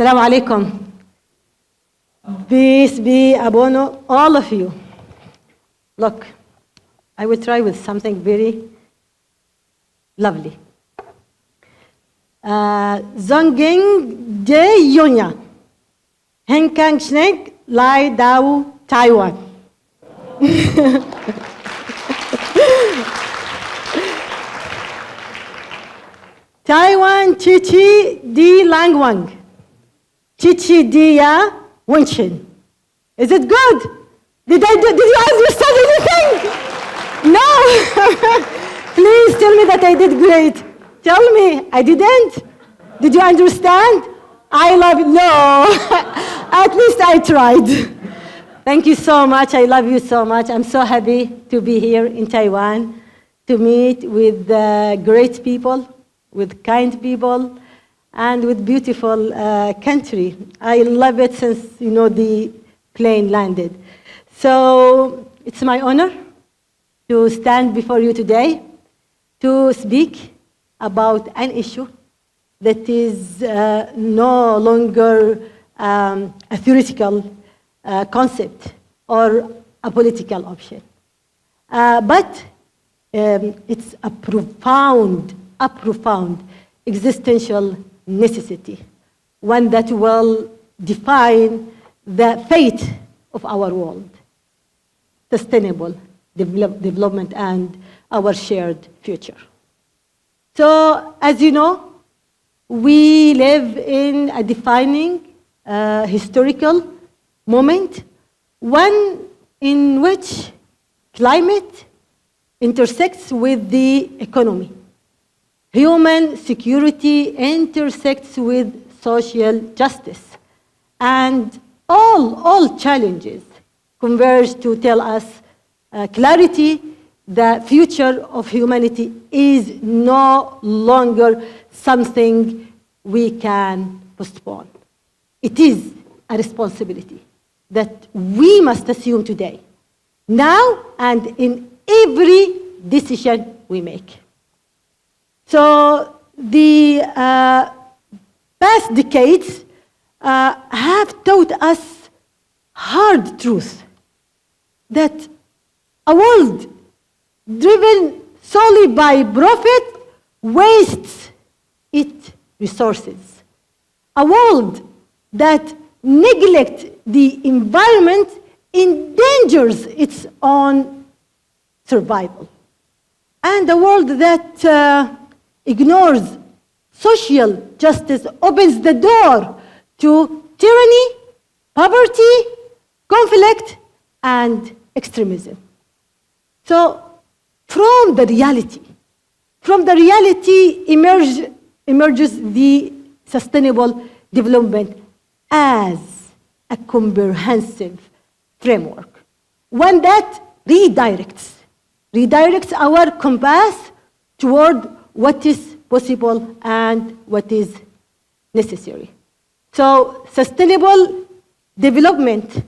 Assalamu alaikum. Peace be upon all of you. Look, I will try with something very lovely. Zonging de Yonya. Henkang Schneck Lai Dao Taiwan. Taiwan Chichi Di Langwang. Chichi Dia Winchin. Is it good? Did you understand anything? No. Please tell me that I did great. Tell me, I didn't. Did you understand? I love you. No. At least I tried. Thank you so much. I love you so much. I'm so happy to be here in Taiwan to meet with great people, with kind people, and with beautiful country. I love it since the plane landed. So it's my honor to stand before you today to speak about an issue that is no longer a theoretical concept or a political option. But it's a profound existential necessity, one that will define the fate of our world, sustainable development, and our shared future. So, as you know, we live in a defining historical moment, one in which climate intersects with the economy. Human security intersects with social justice. And all challenges converge to tell us clarity: the future of humanity is no longer something we can postpone. It is a responsibility that we must assume today, now, and in every decision we make. So the past decades have taught us hard truth that a world driven solely by profit wastes its resources. A world that neglects the environment endangers its own survival. And a world that ignores social justice opens the door to tyranny, poverty, conflict, and extremism. So from the reality emerges the sustainable development as a comprehensive framework, one that redirects our compass toward what is possible and what is necessary. So sustainable development,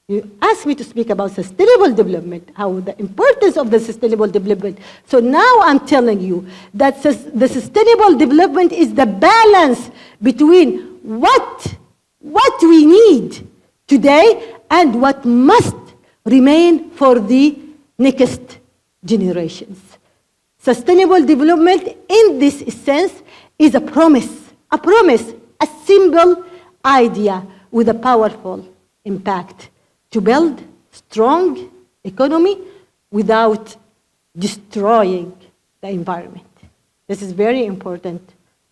you asked me to speak about sustainable development, how the importance of the sustainable development. So now I'm telling you that the sustainable development is the balance between what we need today and what must remain for the next generations. Sustainable development in this sense is a promise, a simple idea with a powerful impact to build strong economy without destroying the environment. This is very important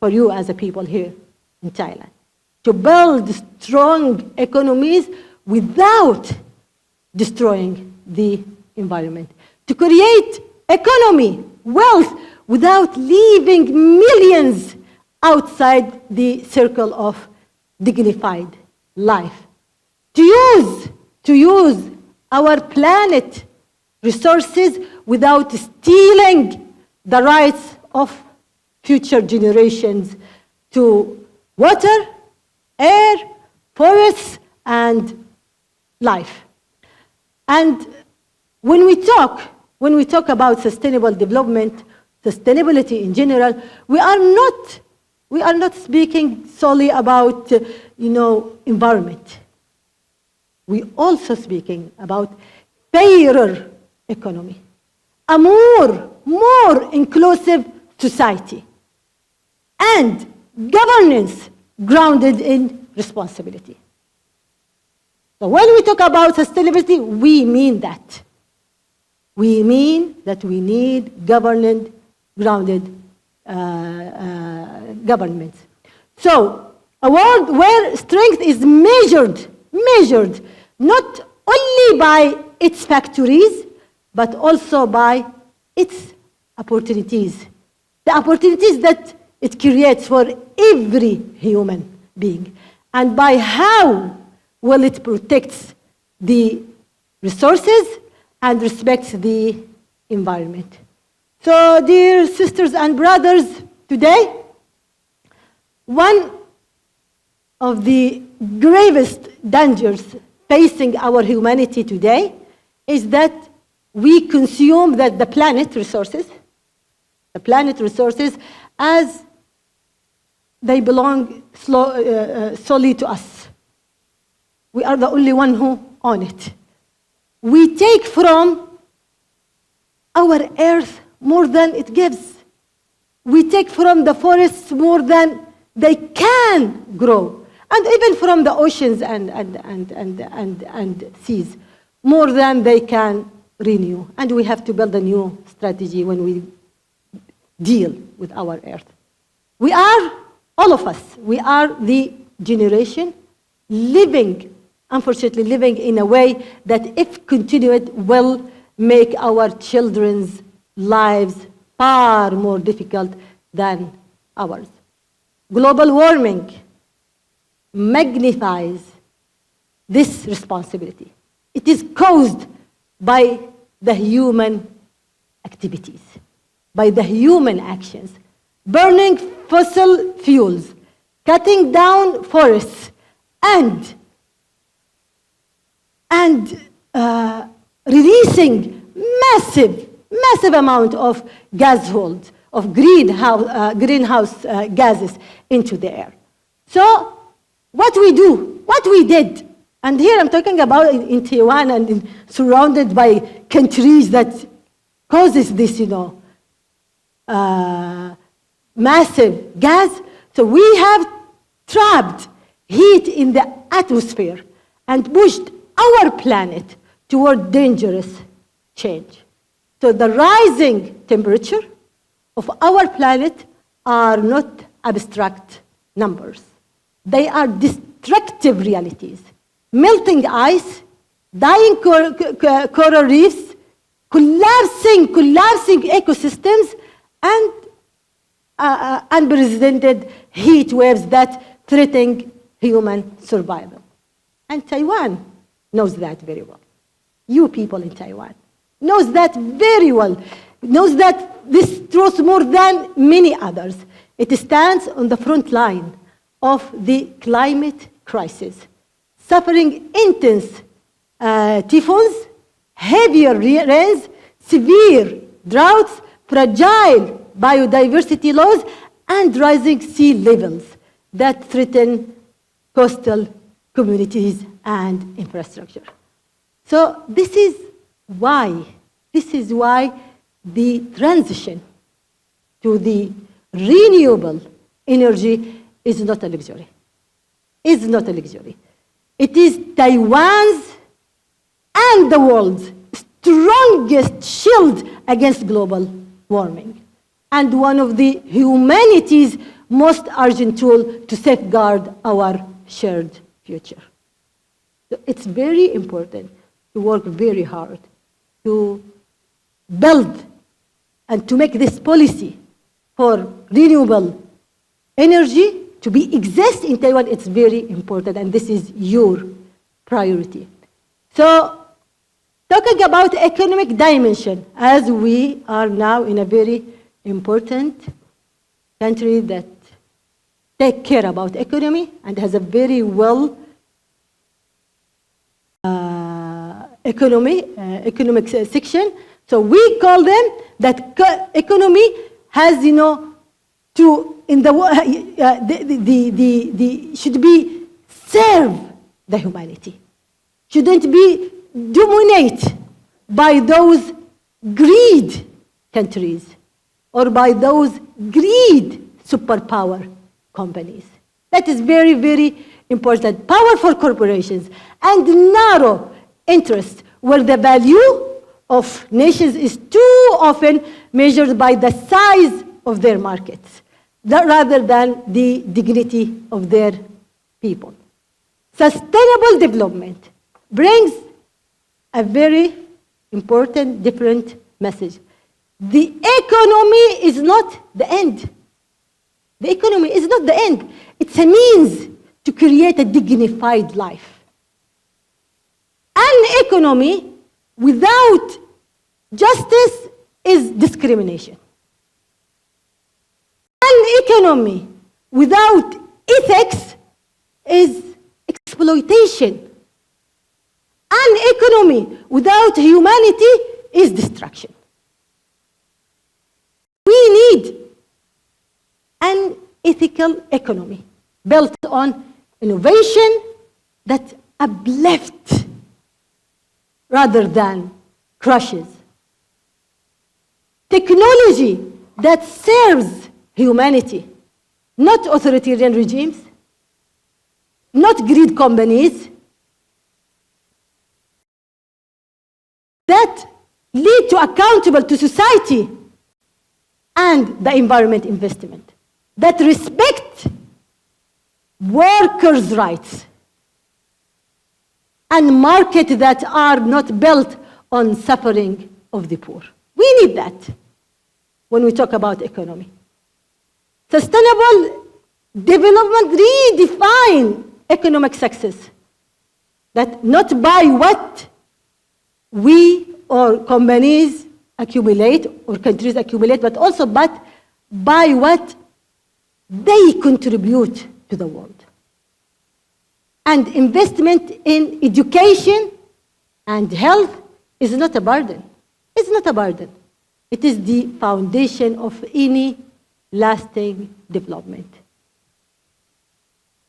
for you as a people here in Thailand. To build strong economies without destroying the environment. To create economy, wealth, without leaving millions outside the circle of dignified life. To use our planet resources without stealing the rights of future generations to water, air, forests, and life. And when we talk about sustainable development, sustainability in general, we are not We are not speaking solely about, environment. We also speaking about fairer economy, a more inclusive society, and governance grounded in responsibility. So when we talk about sustainability, we mean that. We mean that we need grounded governments. So a world where strength is measured not only by its factories, but also by its opportunities. The opportunities that it creates for every human being. And by how well it protects the resources and respects the environment. So, dear sisters and brothers, today, one of the gravest dangers facing our humanity today is that we consume the planet resources as they belong solely to us. We are the only one who own it. We take from our earth more than it gives. We take from the forests more than they can grow. And even from the oceans and seas, more than they can renew. And we have to build a new strategy when we deal with our earth. We are, all of us, we are the generation unfortunately living in a way that if continued will make our children's lives far more difficult than ours. Global warming magnifies this responsibility. It is caused by the human activities, by the human actions, burning fossil fuels, cutting down forests, and releasing massive amount of greenhouse gases into the air. So what we did, and here I'm talking about in Taiwan and surrounded by countries that causes this, massive gas. So we have trapped heat in the atmosphere and pushed our planet toward dangerous change. So the rising temperature of our planet are not abstract numbers. They are destructive realities. Melting ice, dying coral reefs, collapsing ecosystems, and unprecedented heat waves that threaten human survival. And Taiwan knows that very well. You people in Taiwan knows that very well, knows that this truth more than many others. It stands on the front line of the climate crisis, suffering intense typhoons, heavier rains, severe droughts, fragile biodiversity loss, and rising sea levels that threaten coastal communities and infrastructure. So this is why the transition to the renewable energy is not a luxury. It's not a luxury. It is Taiwan's and the world's strongest shield against global warming, and one of the humanity's most urgent tools to safeguard our shared future. So it's very important to work very hard to build and to make this policy for renewable energy to exist in Taiwan. It's very important, and this is your priority. So, talking about economic dimension, as we are now in a very important country that take care about economy and has a very well economic section. So we call them that economy has, to should be serve the humanity. Shouldn't be dominated by those greed countries or by those greed superpower companies. That is very, very important. Powerful corporations and narrow interests where the value of nations is too often measured by the size of their markets rather than the dignity of their people. Sustainable development brings a very important, different message. The economy is not the end. The economy is not the end. It's a means to create a dignified life. An economy without justice is discrimination. An economy without ethics is exploitation. An economy without humanity is destruction. We need an ethical economy built on innovation that uplifts rather than crushes. Technology that serves humanity, not authoritarian regimes, not greed companies, that lead to accountable to society and the environment investment, that respect workers' rights, and markets that are not built on suffering of the poor. We need that when we talk about economy. Sustainable development redefine economic success, that not by what we or companies accumulate or countries accumulate, but also by what they contribute to the world. And investment in education and health is not a burden. It's not a burden. It is the foundation of any lasting development.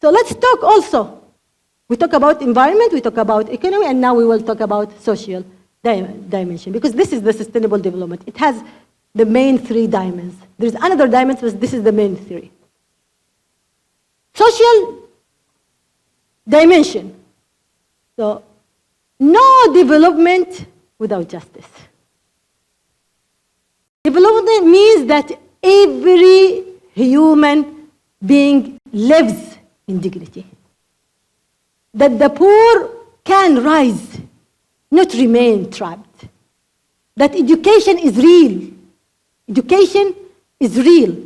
So let's talk also. We talk about environment, we talk about economy, and now we will talk about social dimension, because this is the sustainable development. It has the main three dimensions. There's another dimension, but this is the main three. Social dimension. So, no development without justice. Development means that every human being lives in dignity. That the poor can rise, not remain trapped. That education is real. Education is real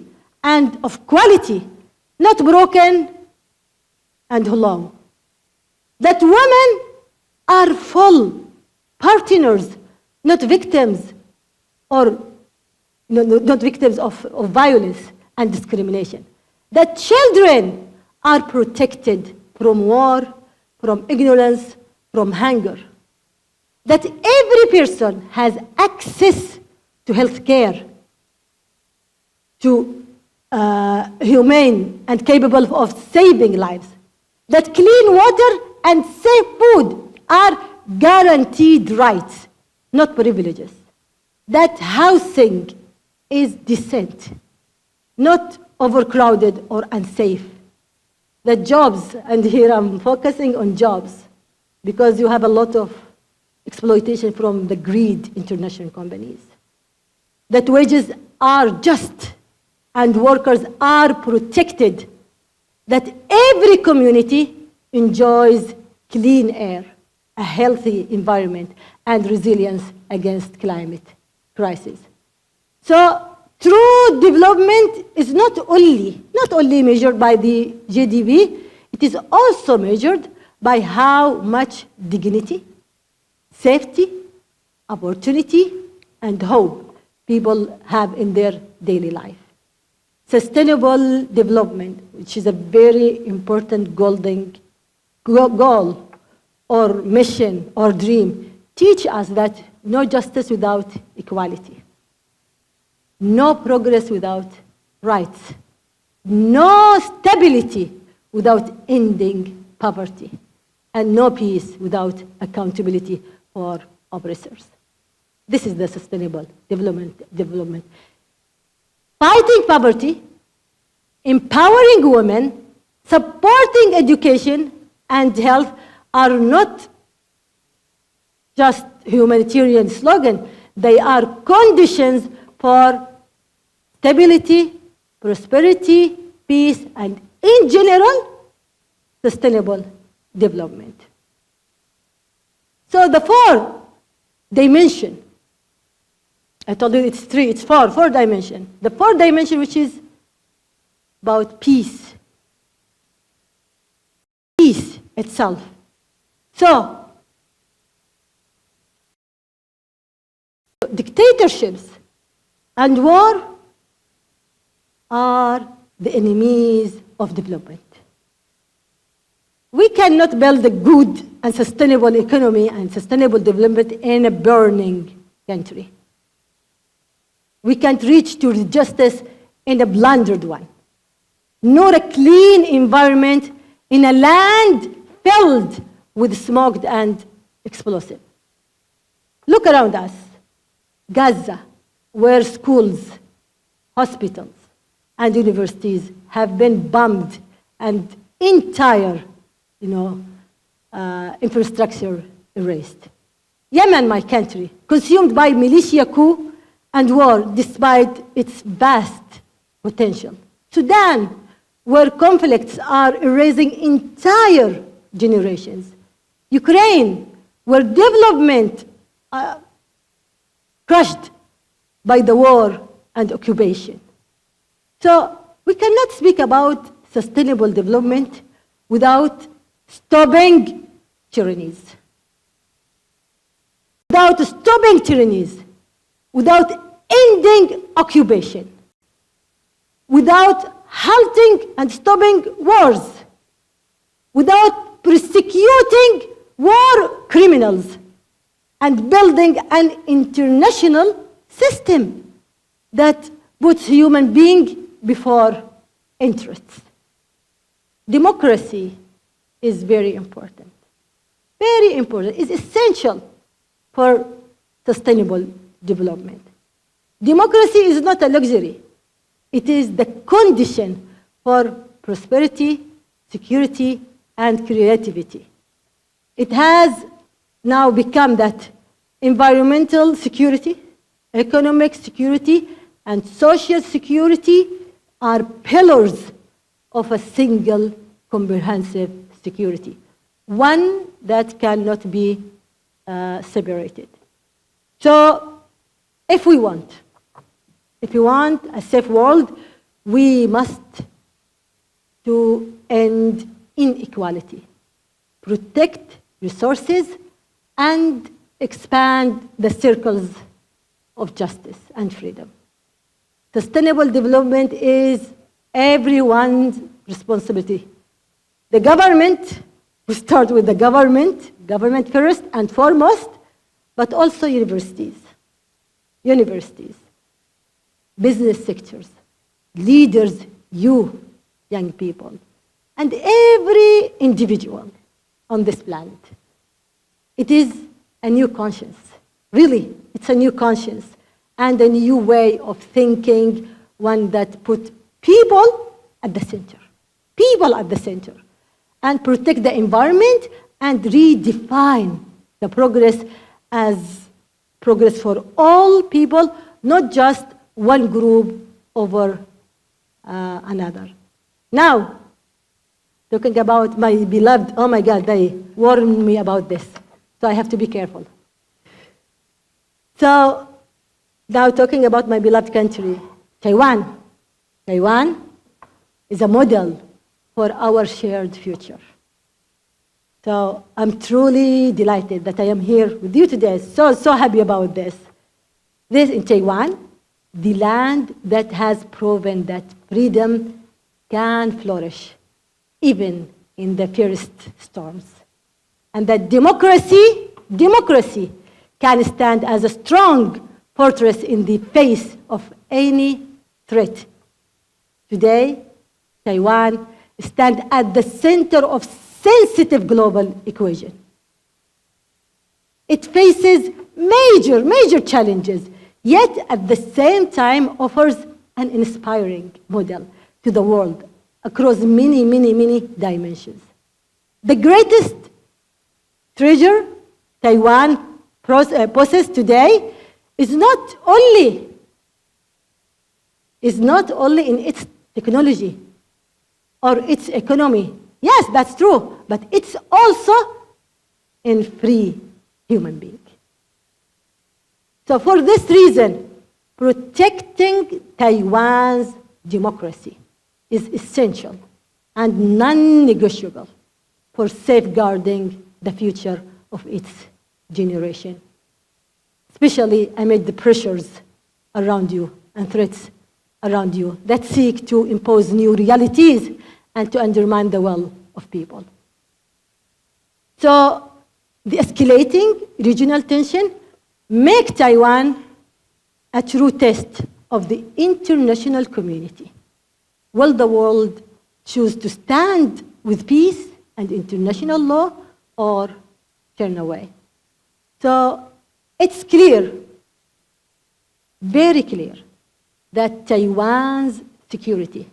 and of quality, not broken and hollow. That women are full partners, not victims, or not victims of violence and discrimination. That children are protected from war, from ignorance, from hunger. That every person has access to health care, to humane and capable of saving lives. That clean water and safe food are guaranteed rights, not privileges. That housing is decent, not overcrowded or unsafe. The jobs, and here I'm focusing on jobs, because you have a lot of exploitation from the greed international companies. That wages are just and workers are protected. That every community enjoys clean air, a healthy environment, and resilience against climate crisis. So true development is not only measured by the GDP, it is also measured by how much dignity, safety, opportunity, and hope people have in their daily life. Sustainable development, which is a very important golden goal or mission or dream, teach us that no justice without equality, no progress without rights, no stability without ending poverty, and no peace without accountability for oppressors. This is the sustainable development. Fighting poverty, empowering women, supporting education and health are not just humanitarian slogans. They are conditions for stability, prosperity, peace, and in general, sustainable development. So the four dimension, I told you it's three, it's four dimension. The fourth dimension, which is about peace. Peace itself. So, dictatorships and war are the enemies of development. We cannot build a good and sustainable economy and sustainable development in a burning country. We can't reach to justice in a blundered one, nor a clean environment in a land filled with smoke and explosive. Look around us. Gaza, where schools, hospitals, and universities have been bombed and entire infrastructure erased. Yemen, my country, consumed by militia coup and war despite its vast potential. Sudan, where conflicts are erasing entire generations. Ukraine, where development crushed by the war and occupation. So we cannot speak about sustainable development without stopping tyrannies. Without stopping tyrannies, without ending occupation, without halting and stopping wars, without prosecuting war criminals, and building an international system that puts human beings before interests. Democracy is very important. Very important. It's essential for sustainable development. Democracy is not a luxury. It is the condition for prosperity, security, and creativity. It has now become that environmental security, economic security, and social security are pillars of a single comprehensive security, one that cannot be separated. So if we want a safe world, we must to end inequality, protect resources, and expand the circles of justice and freedom. Sustainable development is everyone's responsibility. The government, we start with the government first and foremost, but also universities, business sectors, leaders, you, young people, and every individual on this planet. It is a new conscience. Really, it's a new conscience and a new way of thinking, one that puts people at the center. People at the center. And protect the environment and redefine the progress as progress for all people, not just one group over another. Now, talking about my beloved, oh my God, they warned me about this, so I have to be careful. So, now talking about my beloved country, Taiwan. Taiwan is a model for our shared future. So I'm truly delighted that I am here with you today. So happy about this. This in Taiwan, the land that has proven that freedom can flourish even in the fiercest storms. And that democracy can stand as a strong fortress in the face of any threat. Today, Taiwan stand at the center of sensitive global equation. It faces major challenges, yet at the same time offers an inspiring model to the world across many dimensions. The greatest treasure Taiwan possesses today is not only in its technology or its economy. Yes, that's true, but it's also in free human being. So for this reason, protecting Taiwan's democracy is essential and non-negotiable for safeguarding the future of its generation, especially amid the pressures around you and threats around you that seek to impose new realities and to undermine the will of people. So the escalating regional tension make Taiwan a true test of the international community. Will the world choose to stand with peace and international law or turn away? So it's clear, very clear, that Taiwan's security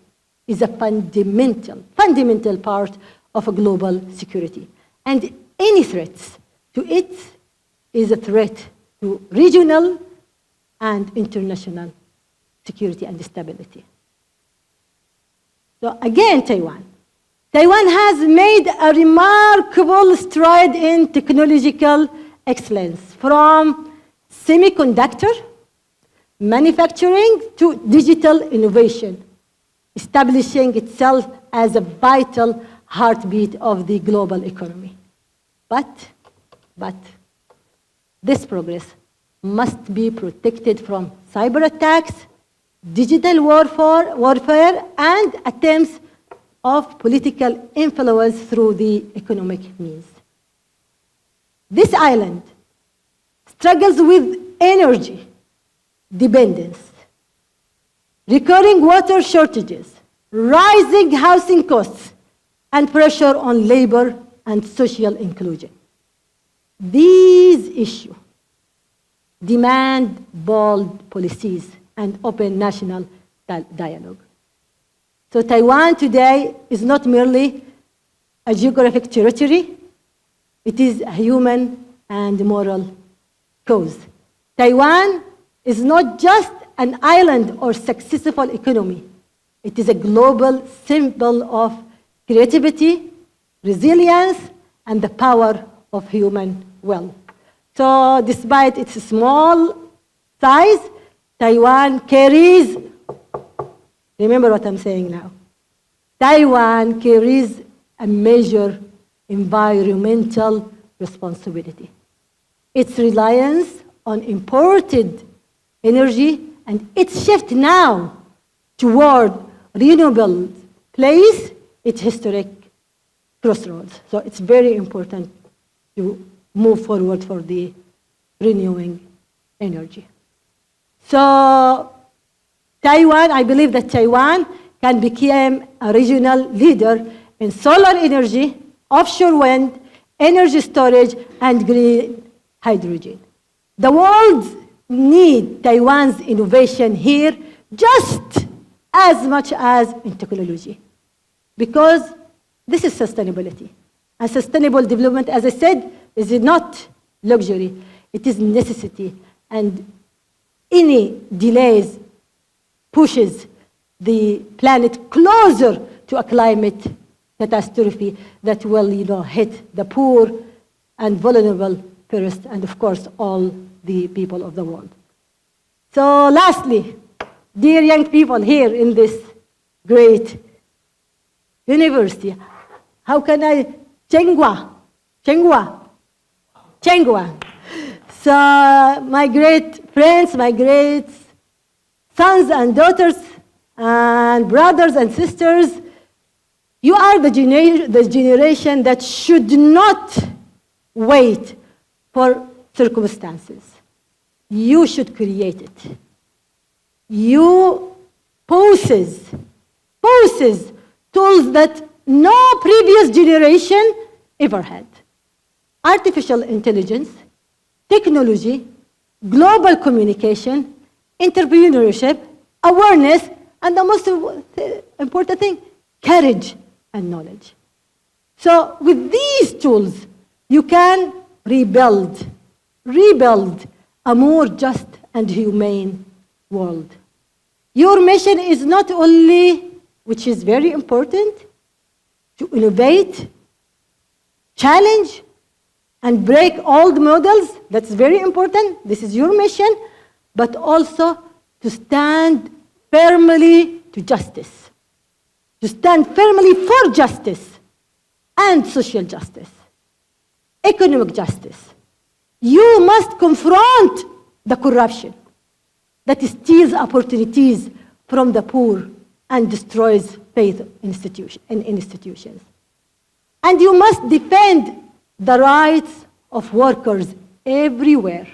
is a fundamental part of a global security. And any threats to it is a threat to regional and international security and stability. So again, Taiwan has made a remarkable stride in technological excellence, from semiconductor manufacturing to digital innovation, establishing itself as a vital heartbeat of the global economy. But this progress must be protected from cyber attacks, digital warfare, and attempts of political influence through the economic means. This island struggles with energy dependence, recurring water shortages, rising housing costs, and pressure on labor and social inclusion. These issues demand bold policies and open national dialogue. So Taiwan today is not merely a geographic territory, it is a human and moral cause. Taiwan is not just an island or successful economy. It is a global symbol of creativity, resilience, and the power of human will. So despite its small size, Taiwan carries, remember what I'm saying now, Taiwan carries a major environmental responsibility. Its reliance on imported energy and its shift now toward renewable plays its historic crossroads. So it's very important to move forward for the renewing energy. So Taiwan, I believe that Taiwan can become a regional leader in solar energy, offshore wind, energy storage, and green hydrogen. The world needs Taiwan's innovation here just as much as in technology, because this is sustainability. And sustainable development, as I said, is not luxury, it is necessity. And any delays pushes the planet closer to a climate catastrophe that will, hit the poor and vulnerable first, and of course, all the people of the world. So lastly, dear young people here in this great university, how can I, Tsinghua. So my great friends, my great sons and daughters and brothers and sisters, you are the generation that should not wait for circumstances. You should create it. You poses tools that no previous generation ever had. Artificial intelligence, technology, global communication, entrepreneurship, awareness, and the most important thing, courage and knowledge. So with these tools, you can rebuild a more just and humane world. Your mission is not only, which is very important, to innovate, challenge, and break old models. That's very important. This is your mission, but also to stand firmly to justice, to stand firmly for justice and social justice, economic justice. You must confront the corruption that steals opportunities from the poor and destroys faith in institutions. And you must defend the rights of workers everywhere,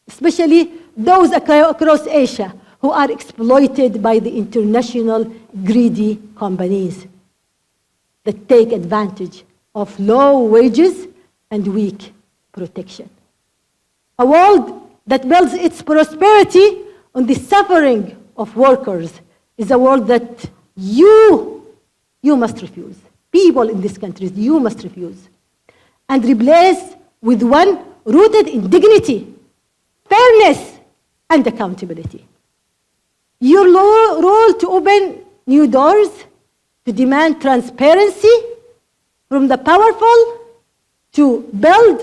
especially those across Asia who are exploited by the international greedy companies that take advantage of low wages and weak protection. A world that builds its prosperity on the suffering of workers is a world that you must refuse. People in these countries, you must refuse. And replace with one rooted in dignity, fairness, and accountability. Your role to open new doors, to demand transparency from the powerful, to build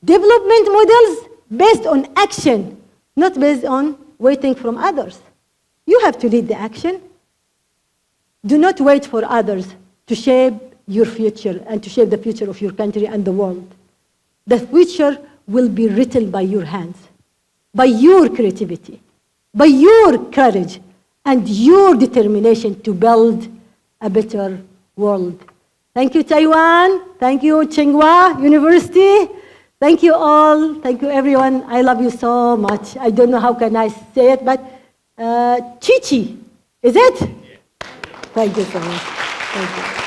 development models based on action, not based on waiting from others. You have to lead the action. Do not wait for others to shape your future and to shape the future of your country and the world. The future will be written by your hands, by your creativity, by your courage, and your determination to build a better world. Thank you, Taiwan. Thank you, Tsing Hua University. Thank you all. Thank you, everyone. I love you so much. I don't know how can I say it, but Chichi, is it? Thank you so much. Thank you.